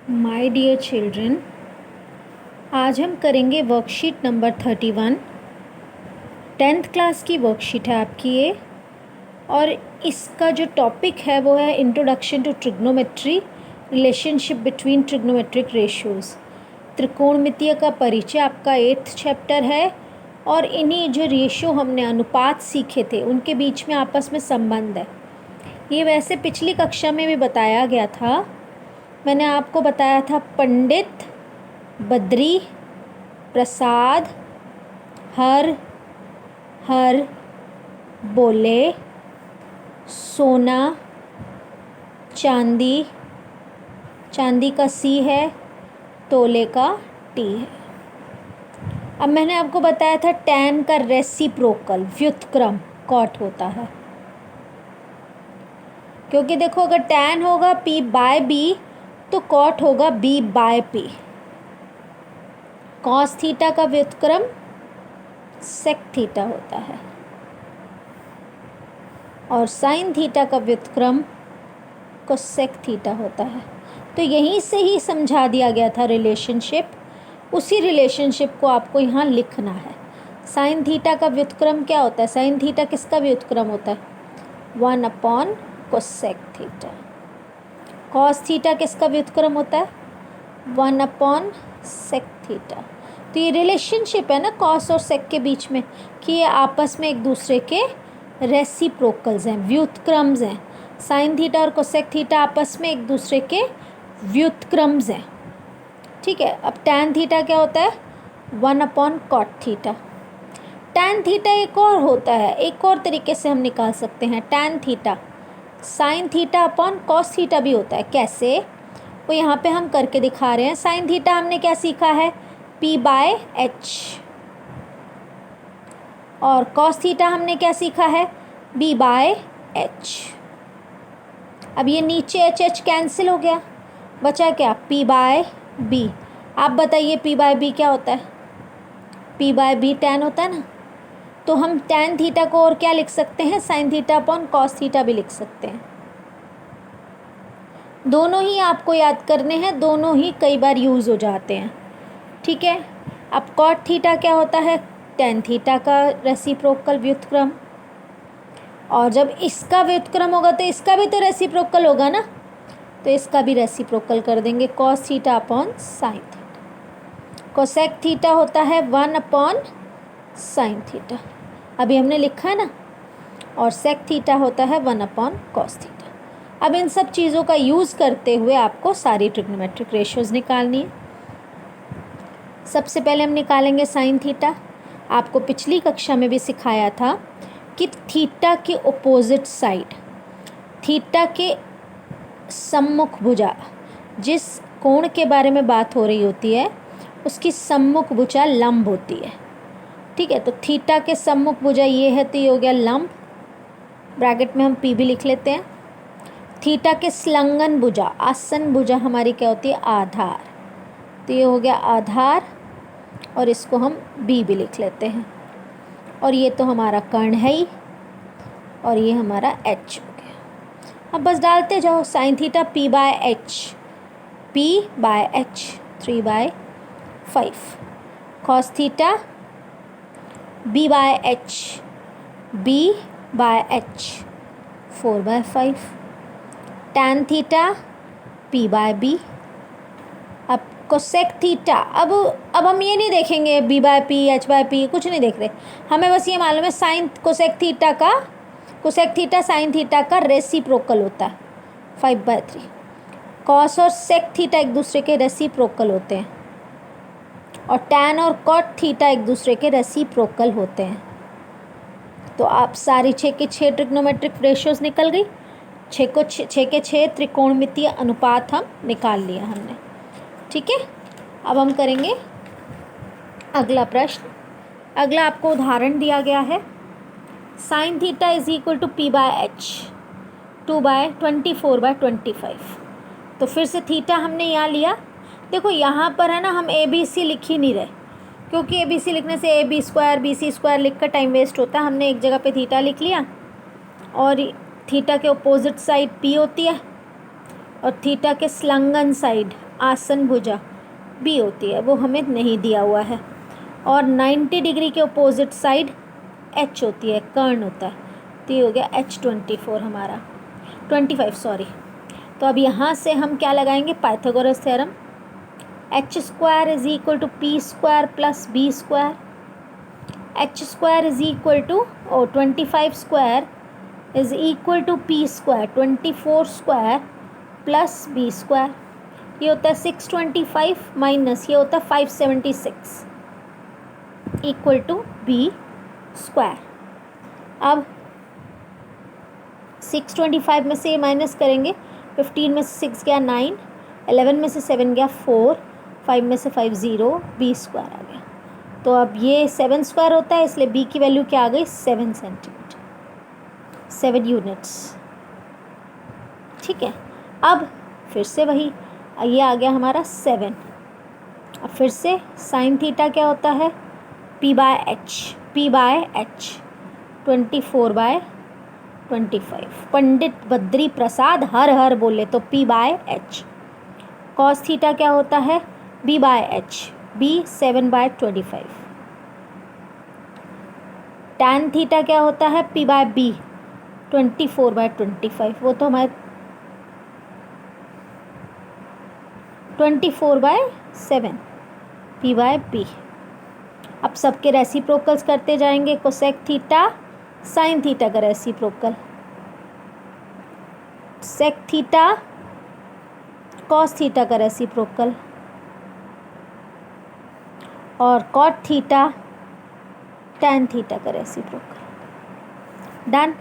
My dear children, आज हम करेंगे वर्कशीट नंबर 31। 10th क्लास की वर्कशीट है आपकी ये, और इसका जो टॉपिक है वो है introduction to trigonometry, relationship between trigonometric ratios. त्रिकोणमितीय का परिचय आपका 8th चैप्टर है, और इन्हीं जो रेशियो हमने अनुपात सीखे थे उनके बीच में आपस में संबंध है। ये वैसे पिछली कक्षा में भी बताया गया था। मैंने आपको बताया था पंडित, बद्री, प्रसाद, हर बोले, सोना, चांदी, चांदी का सी है, तोले का टी है। अब मैंने आपको बताया था tan का रेसिप्रोकल व्युत्क्रम कॉट होता है, क्योंकि देखो अगर tan होगा p बाय b तो कॉट होगा b by p। Cos theta का व्युत्क्रम सेक थीटा होता है, और साइन थीटा का व्युत्क्रम कोसेक थीटा होता है। तो यहीं से ही समझा दिया गया था रिलेशनशिप। उसी रिलेशनशिप को आपको यहाँ लिखना है। साइन थीटा का व्युत्क्रम क्या होता है? साइन थीटा किसका व्युत्क्रम होता है? 1 कोसेक थीटा। कॉस थीटा किसका व्युत्क्रम होता है? 1 सेक थीटा। तो ये रिलेशनशिप है ना कॉस और सेक के बीच में, कि ये आपस में एक दूसरे के रेसिप्रोकल्स हैं, व्युत्क्रम्स हैं। साइन थीटा और कोसेक थीटा आपस में एक दूसरे के व्युत्क्रम्स हैं। ठीक है। अब टैन थीटा क्या होता है? 1 कॉट थीटा। टैन थीटा एक और होता है, एक और तरीके से हम निकाल सकते हैं। Tan theta sine theta upon cos theta भी होता है। कैसे? वो यहाँ पे हम करके दिखा रहे हैं। साइन थीटा हमने क्या सीखा है? p by H. और कॉस थीटा हमने क्या सीखा है? b by H. अब ये नीचे एच एच कैंसिल हो गया, बचा क्या? p by b। आप बताइए p बाय b क्या होता है? p बाय b tan होता है ना। तो हम tan थीटा को और क्या लिख सकते हैं? Sign theta upon cos theta भी लिख सकते हैं। दोनों ही आपको याद करने हैं, दोनों ही कई बार यूज़ हो जाते हैं। ठीक है। अब कॉट थीटा क्या होता है? tan थीटा का रेसिप्रोकल व्युत्क्रम। और जब इसका व्युत्क्रम होगा तो इसका भी तो रेसिप्रोकल होगा ना, तो इसका भी रेसिप्रोकल कर देंगे। Cos theta upon sine theta. Cosec theta होता है 1 साइन थीटा, अभी हमने लिखा है ना। और सेक थीटा होता है 1 कॉस थीटा। अब इन सब चीज़ों का यूज़ करते हुए आपको सारी ट्रिग्नोमेट्रिक रेशियोज़ निकालनी है। सबसे पहले हम निकालेंगे साइन थीटा। आपको पिछली कक्षा में भी सिखाया था कि थीटा के ऑपोजिट साइड, थीटा के सम्मुख भुजा, जिस कोण के बारे में बात हो रही होती है उसकी सम्मुख भुजा लंब होती है। ठीक है। तो थीटा के सम्मुख भुजा ये है, तो ये हो गया लंब। ब्रैकेट में हम p भी लिख लेते हैं। थीटा के संलग्न भुजा, आसन भुजा हमारी क्या होती है? आधार। तो ये हो गया आधार, और इसको हम b भी लिख लेते हैं। और ये तो हमारा कर्ण है ही, और ये हमारा h हो गया। अब बस डालते जाओ। Sine theta p by h, p by h 3/5। Cos theta b by h, b by h 4/5। Tan theta p by b। अब कोसेक थीटा, अब हम ये नहीं देखेंगे b by p, h by p, कुछ नहीं देख रहे। हमें बस ये मालूम है sine cosec theta sine theta का रेसिप्रोकल होता है 5/3। कॉस और सेक थीटा एक दूसरे के रेसिप्रोकल होते हैं, और टैन और कॉट थीटा एक दूसरे के रेसिप्रोकल होते हैं। तो आप सारी 6 के 6 ट्रिग्नोमेट्रिक रेशियोज़ निकल गई। 6 के 6 त्रिकोणमितीय अनुपात हम निकाल लिया हमने। ठीक है। अब हम करेंगे अगला प्रश्न। अगला आपको उदाहरण दिया गया है। Sine theta is equal to p by H 2/24/25। तो फिर से थीटा हमने यहाँ लिया। देखो यहाँ पर है ना, हम ए बी सी लिख ही नहीं रहे, क्योंकि ए बी सी लिखने से AB स्क्वायर BC स्क्वायर लिख कर टाइम वेस्ट होता है। हमने एक जगह पे थीटा लिख लिया, और थीटा के अपोजिट साइड p होती है, और थीटा के संलग्न साइड आसन भुजा बी होती है, वो हमें नहीं दिया हुआ है। और 90 डिग्री के अपोजिट साइड एच होती है, कर्ण होता है। तो ये हो गया H24 हमारा, 25 सॉरी। तो अब यहाँ से हम क्या लगाएंगे, Pythagoras theorem. H square is equal to P square plus B square. H square is equal to 25 square is equal to P square 24 square plus B square. ये होता है 625 माइनस ये होता है 576 इक्वल टू बी स्क्वायर। अब 625 में से ये माइनस करेंगे, 15 में से 6 गया 9, 11 में से 7 गया 4, 5 में से 5 0, बी स्क्वायर आ गया। तो अब ये 7 स्क्वायर होता है, इसलिए बी की वैल्यू क्या आ गई, 7 सेंटीमीटर, 7 यूनिट्स। ठीक है, अब फिर से वही, ये आ गया हमारा 7। अब फिर से साइन थीटा क्या होता है, P by H 24/25। Pandit Badri Prasad हर हर बोले तो P by H. Cos theta क्या होता है, B by H, B 7/25। Tan theta क्या होता है, P बाय B 24/25। वो तो हमारे 24/7 P बाय B। अब सबके रेसिप्रोकल्स करते जाएंगे। कोसेक थीटा साइन थीटा का reciprocal, sec theta cos theta का रेसिप्रोकल, और कॉट थीटा टैन थीटा का reciprocal. Done.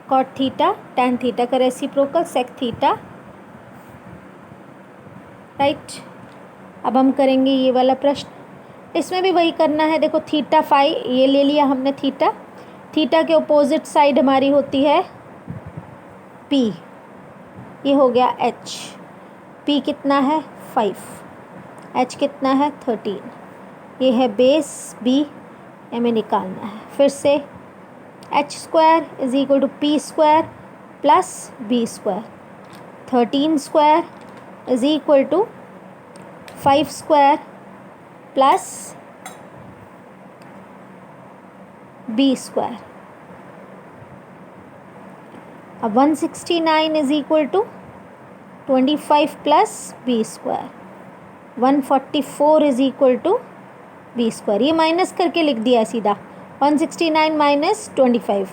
Cot theta tan theta का रेसिप्रोकल, सेक थीटा, राइट। अब हम करेंगे ये वाला प्रश्न, इसमें भी वही करना है। देखो थीटा फाई ये ले लिया हमने, थीटा के अपोजिट साइड हमारी होती है P, ये हो गया H। P कितना है 5, H कितना है 13, ये है बेस B, हमें निकालना है। फिर से H square is equal to P square plus B square, 13 square is equal to 5 square plus B square. अब 169 is equal to 25 plus B square, 144 is equal to B square. ये minus करके लिख दिया सीधा, 169 माइनस 25,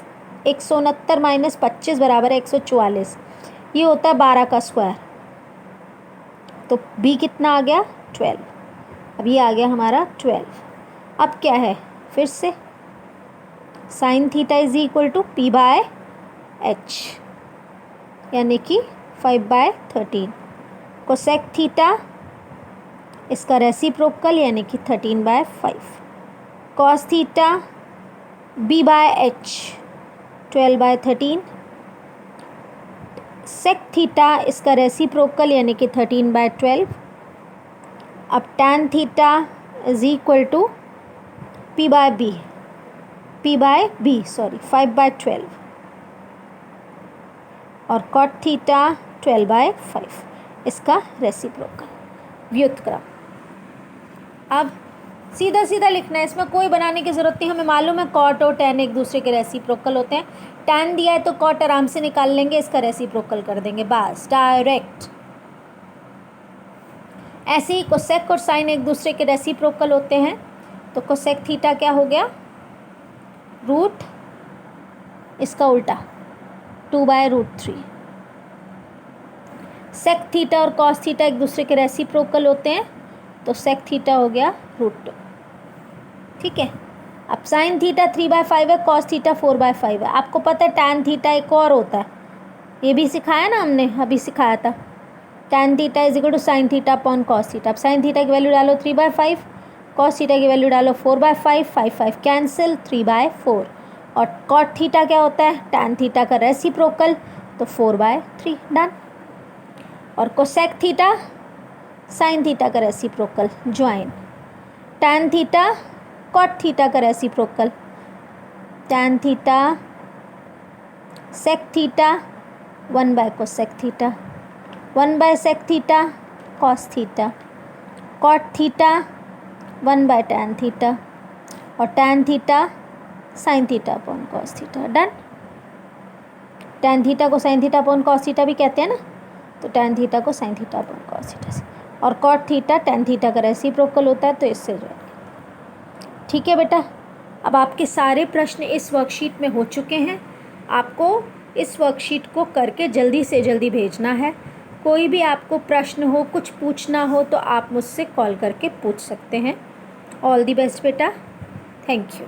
169 माइनस 25 बराबर है 144। ये होता है 12 का स्क्वायर, तो B कितना आ गया 12। अब ये आ गया हमारा 12। अब क्या है, फिर से sine theta is equal to P by H, यानी कि 5/13। कोसेक थीटा इसका रेसिप्रोकल यानी कि 13/5। Cos theta B by H 12/13। Sec theta इसका रेसिप्रोकल यानी कि 13/12। अब tan theta is equal to P by B 5/12, और कॉट थीटा 12/5 इसका रेसिप्रोकल, व्युत्क्रम। अब सीधा सीधा लिखना है, इसमें कोई बनाने की ज़रूरत नहीं, हमें मालूम है कॉट और टैन एक दूसरे के रेसिप्रोकल होते हैं। टैन दिया है तो कॉट आराम से निकाल लेंगे, इसका रेसिप्रोकल कर देंगे, बस डायरेक्ट। ऐसे ही कोसेक और साइन एक दूसरे के रेसिप्रोकल होते हैं। तो कोसेक थीटा क्या हो गया, रूट इसका उल्टा 2/√3। सेक थीटा और कॉस थीटा एक दूसरे के रेसिप्रोकल होते हैं, तो सेक थीटा हो गया √2। ठीक है। अब साइन थीटा 3/5 है, कॉस थीटा 4/5 है। आपको पता है टैन थीटा एक और होता है, ये भी सिखाया ना हमने, अभी सिखाया था। Tan theta is equal to sine theta upon cos theta. अब साइन थीटा की वैल्यू डालो 3/5, कॉस थीटा की वैल्यू डालो 4/5, 5 कैंसिल, 3/4। और कॉट थीटा क्या होता है, टैन थीटा का रेसिप्रोकल, तो 4/3। डन। और कोसेक थीटा साइन थीटा का reciprocal, join. Tan theta cot theta का reciprocal, tan theta sec theta 1/कोसेक थीटा, 1/सेक theta cos theta, cot theta 1/tan theta और tan theta sin theta upon cos theta. Done. tan theta को sin theta upon cos theta भी कहते हैं ना, तो tan थीटा को sin theta upon cos theta से, और cot थीटा tan थीटा का रेसिप्रोकल होता है, तो इससे जो है। ठीक है बेटा, अब आपके सारे प्रश्न इस वर्कशीट में हो चुके हैं। आपको इस वर्कशीट को करके जल्दी से जल्दी भेजना है। कोई भी आपको प्रश्न हो, कुछ पूछना हो, तो आप मुझसे कॉल करके पूछ सकते हैं। ऑल दी बेस्ट बेटा, थैंक यू।